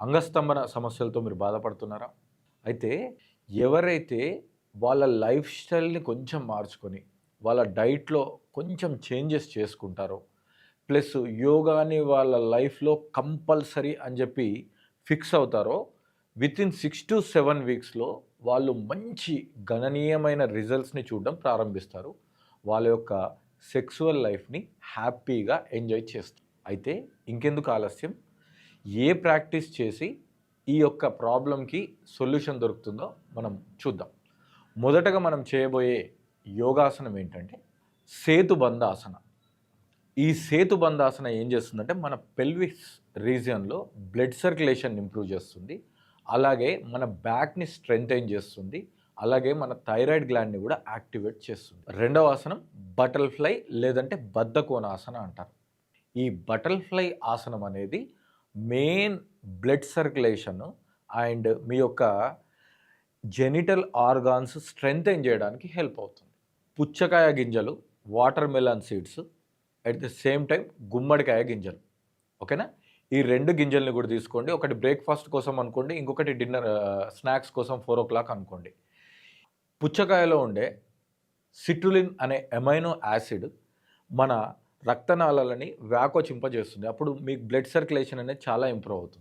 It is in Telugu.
అంగస్తంభన సమస్యలతో మీరు బాధపడుతున్నారా? అయితే ఎవరైతే వాళ్ళ లైఫ్ స్టైల్‌ని కొంచెం మార్చుకొని, వాళ్ళ డైట్‌లో కొంచెం చేంజెస్ చేసుకుంటారో, ప్లస్ యోగాని వాళ్ళ లైఫ్‌లో కంపల్సరీ అని చెప్పి ఫిక్స్ అవుతారో, వితిన్ 6-7 వీక్స్‌లో వాళ్ళు మంచి గణనీయమైన రిజల్ట్స్‌ని చూడడం ప్రారంభిస్తారు. వాళ్ళ యొక్క సెక్సువల్ లైఫ్‌ని హ్యాపీగా ఎంజాయ్ చేస్తారు. అయితే ఇంకెందుకు ఆలస్యం? ఏ ప్రాక్టీస్ చేసి ఈ యొక్క ప్రాబ్లమ్‌కి సొల్యూషన్ దొరుకుతుందో మనం చూద్దాం. మొదటగా మనం చేయబోయే యోగాసనం ఏంటంటే సేతుబంధాసన. ఈ సేతుబంధాసన ఏం చేస్తుందంటే మన పెల్విస్ రీజియన్‌లో బ్లడ్ సర్క్యులేషన్ ఇంప్రూవ్ చేస్తుంది. అలాగే మన బ్యాక్‌ని స్ట్రెంథెన్ చేస్తుంది. అలాగే మన థైరాయిడ్ గ్లాండ్‌ని కూడా యాక్టివేట్ చేస్తుంది. రెండవ ఆసనం బటర్‌ఫ్లై లేదంటే బద్ధకోణాసన అంటారు. ఈ బటర్‌ఫ్లై ఆసనం అనేది మెయిన్ బ్లడ్ సర్క్యులేషన్ అండ్ మీ యొక్క జెనిటల్ ఆర్గాన్స్ స్ట్రెంథెన్ చేయడానికి హెల్ప్ అవుతుంది. పుచ్చకాయ గింజలు, water melon seeds, at the same time గుమ్మడికాయ గింజలు. ఓకేనా? ఈ 2 గింజల్ని కూడా తీసుకోండి. ఒకటి బ్రేక్‌ఫాస్ట్ కోసం అనుకోండి. ఇంకొకటి డిన్నర్ స్నాక్స్ కోసం 4:00 అనుకోండి. పుచ్చకాయలో ఉండే సిట్రులిన్ అనే అమైనో యాసిడ్ మన రక్తనాళాలని వ్యాకోచింపజేస్తుంది. అప్పుడు మీకు బ్లడ్ సర్క్యులేషన్ అనేది చాలా ఇంప్రూవ్ అవుతుంది.